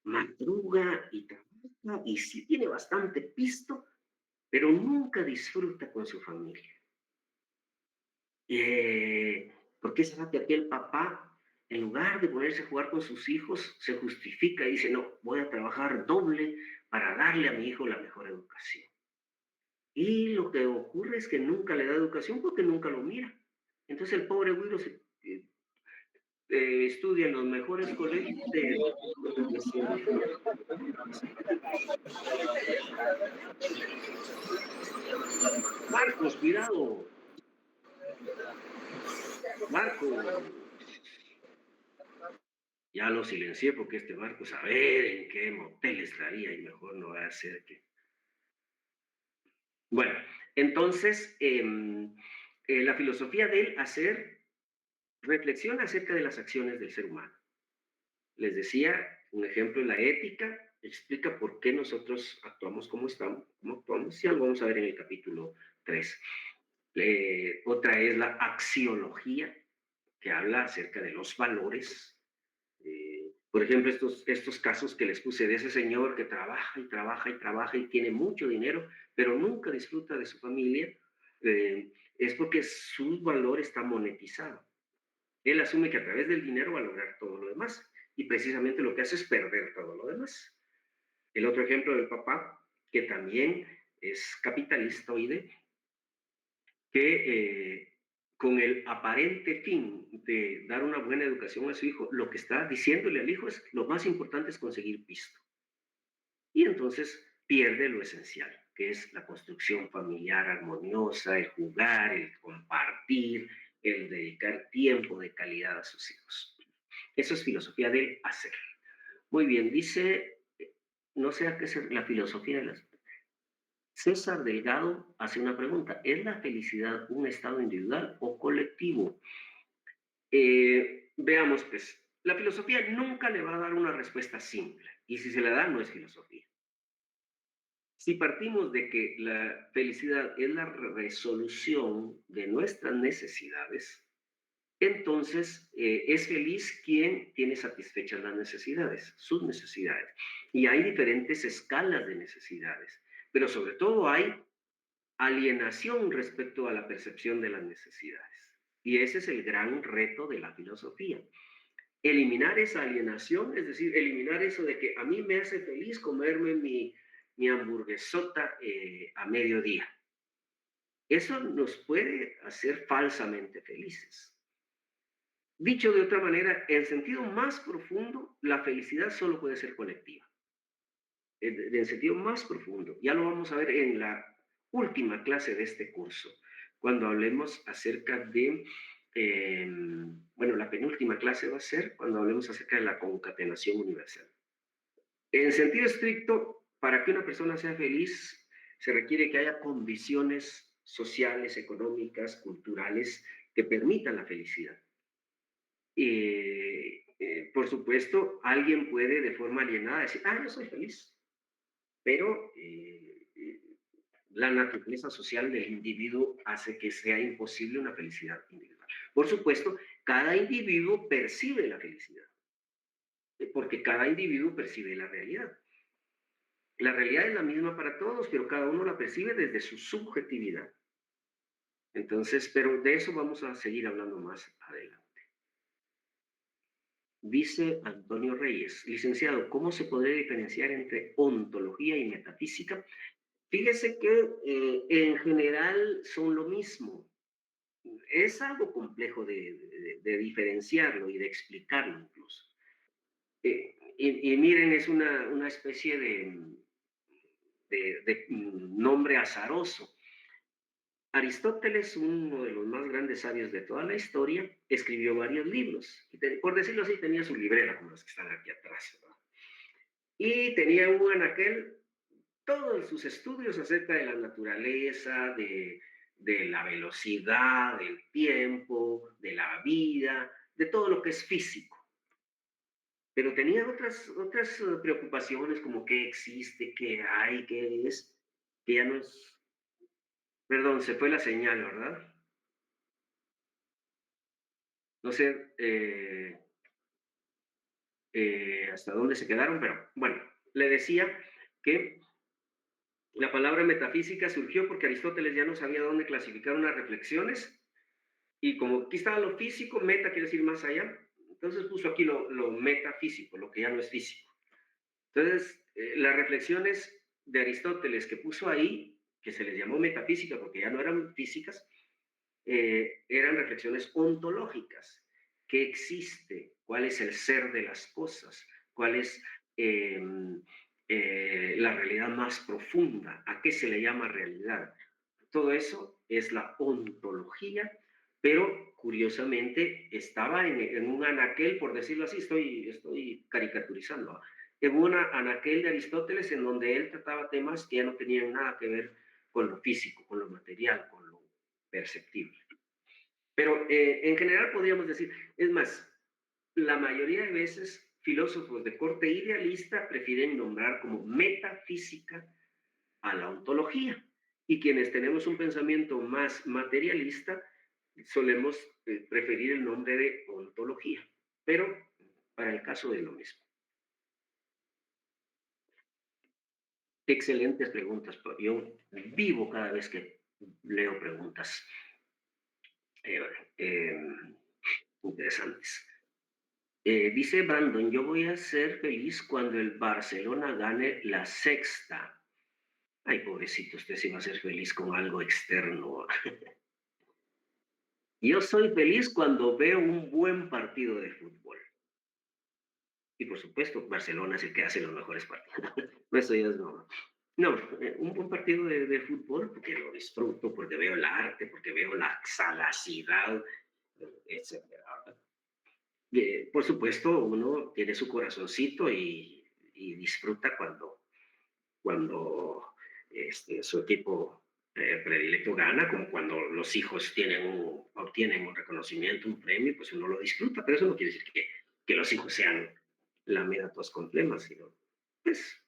madruga y trabaja y sí tiene bastante pisto, pero nunca disfruta con su familia. ¿Por qué será que aquel papá en lugar de ponerse a jugar con sus hijos, se justifica y dice, no, voy a trabajar doble para darle a mi hijo la mejor educación. Y lo que ocurre es que nunca le da educación porque nunca lo mira. Entonces el pobre güiro estudia en los mejores colegios Marcos, cuidado. Marcos. Ya lo silencié porque este Marcos, a ver en qué motel estaría y mejor no va a ser que... Bueno, entonces, la filosofía del hacer reflexiona acerca de las acciones del ser humano. Les decía, un ejemplo, la ética explica por qué nosotros actuamos como estamos, como actuamos, ya lo vamos a ver en el capítulo 3. Otra es la axiología, que habla acerca de los valores. Por ejemplo, estos casos que les puse de ese señor que trabaja y trabaja y trabaja y tiene mucho dinero, pero nunca disfruta de su familia, es porque su valor está monetizado. Él asume que a través del dinero va a lograr todo lo demás y precisamente lo que hace es perder todo lo demás. El otro ejemplo del papá, que también es capitalista que con el aparente fin de dar una buena educación a su hijo, lo que está diciéndole al hijo es lo más importante es conseguir pisto. Y entonces pierde lo esencial, que es la construcción familiar armoniosa, el jugar, el compartir, el dedicar tiempo de calidad a sus hijos. Eso es filosofía del hacer. Muy bien, dice, no sé a qué es la filosofía del hacer. César Delgado hace una pregunta, ¿es la felicidad un estado individual o colectivo? Veamos, pues, la filosofía nunca le va a dar una respuesta simple, y si se la da, no es filosofía. Si partimos de que la felicidad es la resolución de nuestras necesidades, entonces es feliz quien tiene satisfechas las necesidades, sus necesidades. Y hay diferentes escalas de necesidades, pero sobre todo hay alienación respecto a la percepción de las necesidades. Y ese es el gran reto de la filosofía. Eliminar esa alienación, es decir, eliminar eso de que a mí me hace feliz comerme mi hamburguesota a mediodía. Eso nos puede hacer falsamente felices. Dicho de otra manera, en sentido más profundo, la felicidad solo puede ser colectiva. En sentido más profundo. Ya lo vamos a ver en la última clase de este curso, cuando hablemos acerca de, bueno, la penúltima clase va a ser cuando hablemos acerca de la concatenación universal. En sentido estricto, para que una persona sea feliz, se requiere que haya condiciones sociales, económicas, culturales, que permitan la felicidad. Por supuesto, alguien puede de forma alienada decir, yo soy feliz, pero la naturaleza social del individuo hace que sea imposible una felicidad individual. Por supuesto, cada individuo percibe la felicidad, porque cada individuo percibe la realidad. La realidad es la misma para todos, pero cada uno la percibe desde su subjetividad. Entonces, pero de eso vamos a seguir hablando más adelante. Dice Antonio Reyes, licenciado, ¿cómo se podría diferenciar entre ontología y metafísica? Fíjese que en general son lo mismo. Es algo complejo de diferenciarlo y de explicarlo incluso. Y miren, es una especie de nombre azaroso. Aristóteles, uno de los más grandes sabios de toda la historia, escribió varios libros. Y por decirlo así, tenía su librera, como los que están aquí atrás, ¿verdad? Y tenía un anaquel todos sus estudios acerca de la naturaleza, de la velocidad, del tiempo, de la vida, de todo lo que es físico. Pero tenía otras preocupaciones como qué existe, qué hay, qué es, que ya no es... Perdón, se fue la señal, ¿verdad? No sé hasta dónde se quedaron, pero bueno, le decía que la palabra metafísica surgió porque Aristóteles ya no sabía dónde clasificar unas reflexiones y como aquí estaba lo físico, meta quiere decir más allá, Entonces puso aquí lo metafísico, lo que ya no es físico. Entonces, las reflexiones de Aristóteles que puso ahí, que se les llamó metafísica porque ya no eran físicas, eran reflexiones ontológicas. ¿Qué existe? ¿Cuál es el ser de las cosas? ¿Cuál es la realidad más profunda? ¿A qué se le llama realidad? Todo eso es la ontología, pero curiosamente estaba en un anaquel, por decirlo así, estoy caricaturizando, en un anaquel de Aristóteles en donde él trataba temas que ya no tenían nada que ver con lo físico, con lo material, con lo perceptible. Pero en general podríamos decir, es más, la mayoría de veces filósofos de corte idealista prefieren nombrar como metafísica a la ontología. Y quienes tenemos un pensamiento más materialista, solemos preferir el nombre de ontología. Pero para el caso de lo mismo. Excelentes preguntas. Yo vivo cada vez que leo preguntas eh, eh, interesantes. Dice Brandon, yo voy a ser feliz cuando el Barcelona gane la sexta. Ay, pobrecito, usted sí va a ser feliz con algo externo. Yo soy feliz cuando veo un buen partido de fútbol. Y por supuesto, Barcelona es el que hace los mejores partidos. Eso ya es no. No, un buen partido de fútbol porque lo disfruto, porque veo el arte, porque veo la sagacidad, etc. Por supuesto, uno tiene su corazoncito y disfruta cuando su equipo predilecto gana, como cuando los hijos obtienen un reconocimiento, un premio, pues uno lo disfruta, pero eso no quiere decir que los hijos sean la mera tos con flemas, sino pues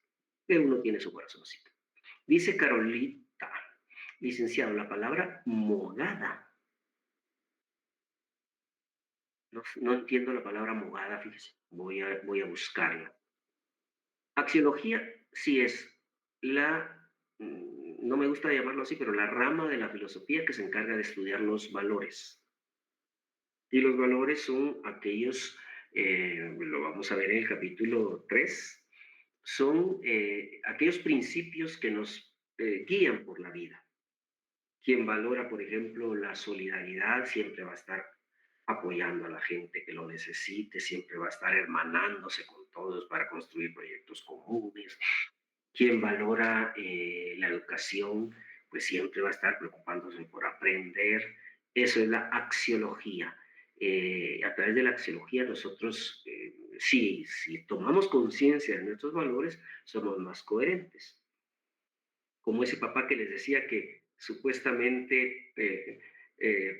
que uno tiene su corazoncito. Dice Carolita, licenciado, la palabra mogada. No entiendo la palabra mogada, fíjese, voy a buscarla. Axiología sí es no me gusta llamarlo así, pero la rama de la filosofía que se encarga de estudiar los valores. Y los valores son aquellos, lo vamos a ver en el capítulo 3, son aquellos principios que nos guían por la vida. Quien valora, por ejemplo, la solidaridad siempre va a estar apoyando a la gente que lo necesite, siempre va a estar hermanándose con todos para construir proyectos comunes. Quien valora la educación, pues siempre va a estar preocupándose por aprender. Eso es la axiología. A través de la axiología nosotros, si tomamos conciencia de nuestros valores, somos más coherentes. Como ese papá que les decía que supuestamente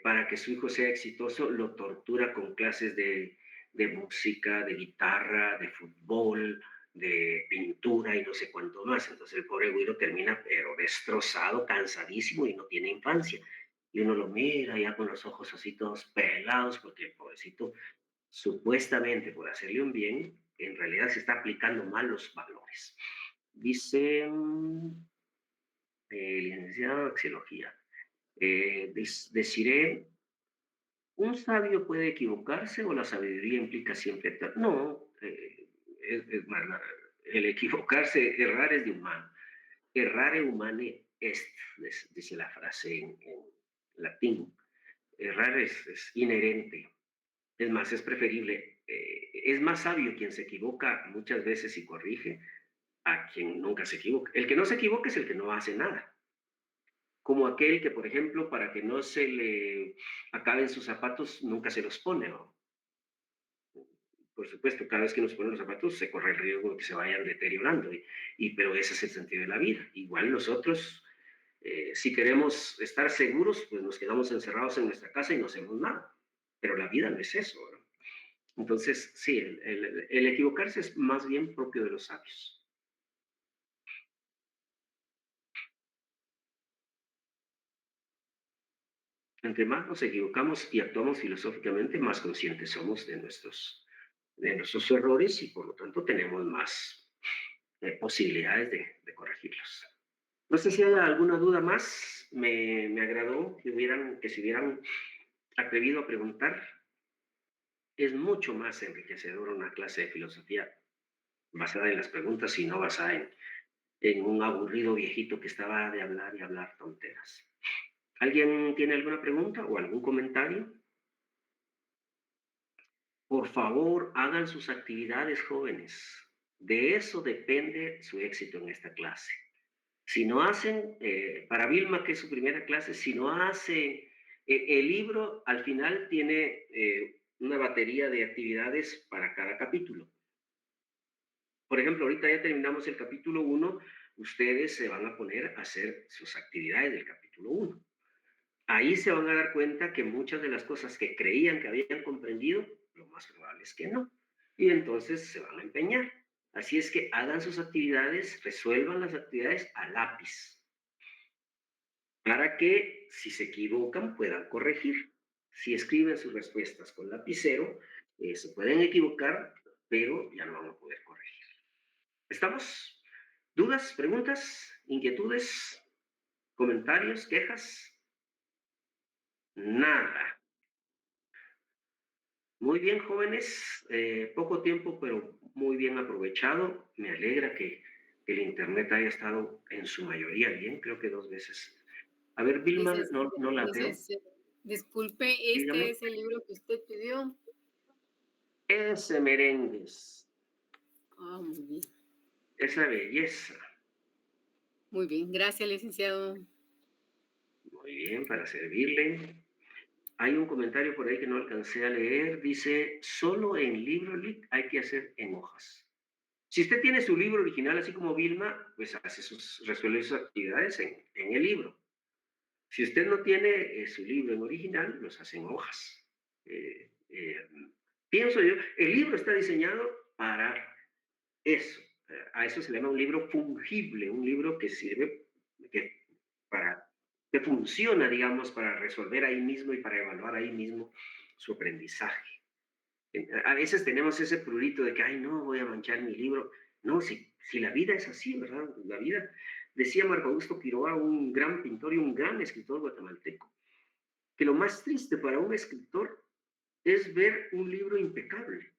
para que su hijo sea exitoso lo tortura con clases de música, de guitarra, de fútbol, de pintura y no sé cuánto más. Entonces el pobre güiro termina pero destrozado, cansadísimo y no tiene infancia. Y uno lo mira ya con los ojos así todos pelados porque el pobrecito supuestamente por hacerle un bien, en realidad se está aplicando mal los valores. Dice licenciado en axiología. Deciré, ¿un sabio puede equivocarse o la sabiduría implica siempre? No, es más, el equivocarse, errar es de humano. Errare humane est, dice la frase en latín. Errar es inherente. Es más, es preferible. Es más sabio quien se equivoca muchas veces y corrige a quien nunca se equivoca. El que no se equivoca es el que no hace nada. Como aquel que, por ejemplo, para que no se le acaben sus zapatos, nunca se los pone, ¿no? Por supuesto, cada vez que nos ponen los zapatos se corre el riesgo de que se vayan deteriorando, pero ese es el sentido de la vida. Igual nosotros, si queremos estar seguros, pues nos quedamos encerrados en nuestra casa y no hacemos nada. Pero la vida no es eso, ¿no? Entonces, sí, el equivocarse es más bien propio de los sabios. Entre más nos equivocamos y actuamos filosóficamente, más conscientes somos de nuestros errores y por lo tanto tenemos más posibilidades de corregirlos. No sé si hay alguna duda más. Me agradó que se hubieran atrevido a preguntar. es mucho más enriquecedora una clase de filosofía basada en las preguntas y no basada en un aburrido viejito que estaba de hablar y hablar tonteras. ¿Alguien tiene alguna pregunta o algún comentario? Por favor, hagan sus actividades, jóvenes. De eso depende su éxito en esta clase. Si no hacen, para Vilma, que es su primera clase, si no hace el libro, al final tiene una batería de actividades para cada capítulo. Por ejemplo, ahorita ya terminamos el capítulo 1, ustedes se van a poner a hacer sus actividades del capítulo 1. Ahí se van a dar cuenta que muchas de las cosas que creían que habían comprendido, lo más probable es que no. Y entonces se van a empeñar. Así es que hagan sus actividades, resuelvan las actividades a lápiz, para que si se equivocan puedan corregir. Si escriben sus respuestas con lapicero, se pueden equivocar, pero ya no van a poder corregir. ¿Estamos? ¿Dudas, preguntas, inquietudes, comentarios, quejas? Nada. Muy bien, jóvenes, poco tiempo, pero muy bien aprovechado. Me alegra que el internet haya estado en su mayoría bien, creo que 2 veces. A ver, Vilma, no la veo. Disculpe, Dígame. ¿este es el libro que usted pidió? Ese merengues, Ah, muy bien. esa belleza. Muy bien, gracias, licenciado. Muy bien, para servirle. Hay un comentario por ahí que no alcancé a leer. Dice, solo en LibroLeak hay que hacer en hojas. Si usted tiene su libro original, así como Vilma, pues resuelve sus actividades en el libro. Si usted no tiene su libro en original, los hace en hojas. Pienso yo, el libro está diseñado para eso. A eso se le llama un libro fungible, un libro que sirve, que, que funciona, digamos, para resolver ahí mismo y para evaluar ahí mismo su aprendizaje. A veces tenemos ese prurito de que, ay, no, voy a manchar mi libro. No, si la vida es así, ¿verdad? La vida, decía Marco Augusto Quiroga, un gran pintor y un gran escritor guatemalteco, que lo más triste para un escritor es ver un libro impecable,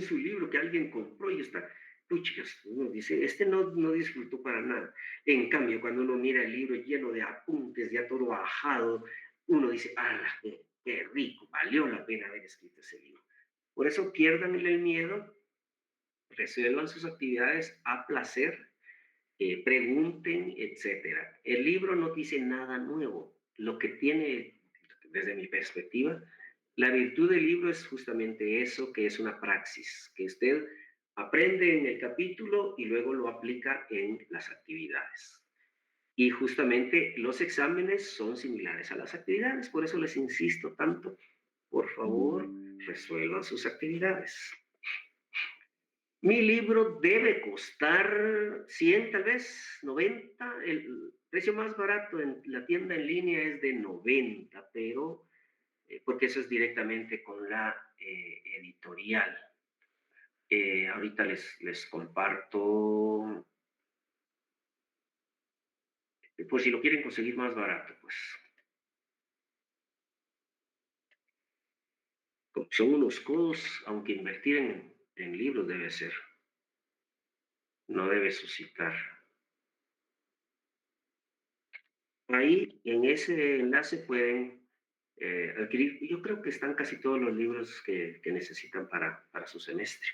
su libro que alguien compró y está, puchas, uno dice, este no disfrutó para nada. En cambio, cuando uno mira el libro lleno de apuntes, ya todo bajado, uno dice, ah, qué rico, valió la pena haber escrito ese libro. Por eso pierdan el miedo, resuelvan sus actividades a placer, pregunten, etcétera. El libro no dice nada nuevo. Lo que tiene, desde mi perspectiva, la virtud del libro es justamente eso, que es una praxis, que usted aprende en el capítulo y luego lo aplica en las actividades. Y justamente los exámenes son similares a las actividades, por eso les insisto tanto, por favor, resuelvan sus actividades. Mi libro debe costar 100, tal vez 90. El precio más barato en la tienda en línea es de 90, pero porque eso es directamente con la editorial. Ahorita les comparto, pues si lo quieren conseguir más barato, pues son unos codos, aunque invertir en libros debe ser, no debe suscitar. Ahí en ese enlace pueden adquirir, yo creo que están casi todos los libros que necesitan para su semestre.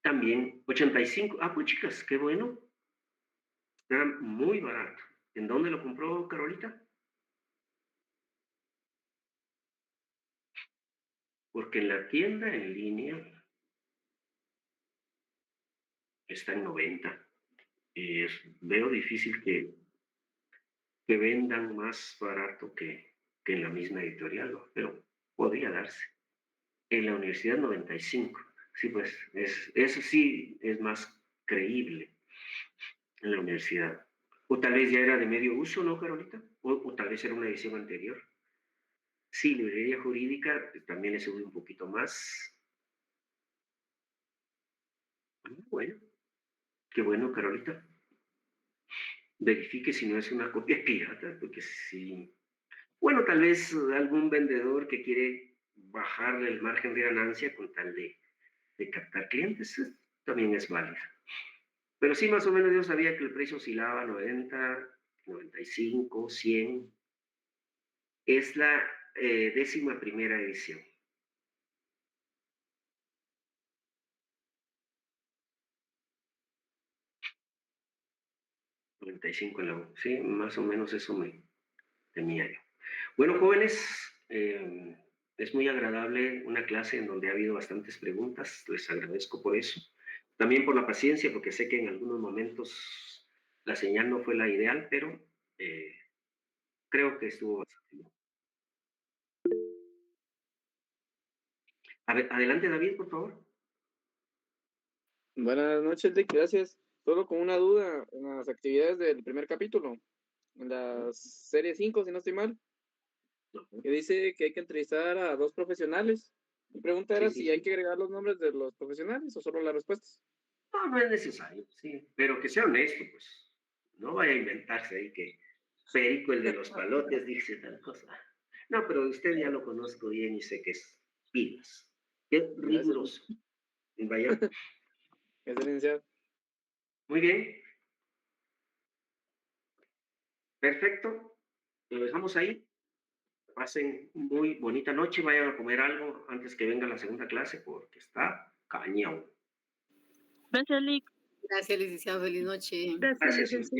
También 85, pues chicas, qué bueno, está muy barato. ¿En dónde lo compró Carolita? Porque en la tienda en línea está en 90. Y veo difícil que vendan más barato que en la misma editorial, ¿no? Pero podría darse. En la universidad 95. Sí, pues eso sí es más creíble en la universidad. O tal vez ya era de medio uso, ¿no, Carolita? O tal vez era una edición anterior. Sí, librería jurídica también le sube un poquito más. Bueno, qué bueno, Carolita. Verifique si no es una copia pirata, porque sí. Bueno, tal vez algún vendedor que quiere bajarle el margen de ganancia con tal de captar clientes, también es válido. Pero sí, más o menos yo sabía que el precio oscilaba a 90, 95, 100. Es la 11ª edición. $95 en la U. Sí, más o menos eso me temía yo. Bueno, jóvenes, es muy agradable una clase en donde ha habido bastantes preguntas. Les agradezco por eso. También por la paciencia, porque sé que en algunos momentos la señal no fue la ideal, pero creo que estuvo bastante bien. A ver, adelante, David, por favor. Buenas noches, Dick, gracias. Solo con una duda en las actividades del primer capítulo, en la serie 5, si no estoy mal, que dice que hay que entrevistar a 2 profesionales. Mi pregunta era Sí, sí, si hay sí. que agregar los nombres de los profesionales o solo las respuestas. No, no es necesario, sí, pero que sea honesto, pues. No vaya a inventarse ahí que Perico, el de los palotes, dice tal cosa. No, pero usted ya lo conozco bien y sé que es pilas. Qué Gracias, riguroso. Vaya, gracias, licenciado. muy bien, perfecto. Lo dejamos ahí. Pasen muy bonita noche. Vayan a comer algo antes que venga la segunda clase porque está cañón. Gracias, Lick. Gracias, licenciado. Feliz noche. Gracias, Gracias, licenciado.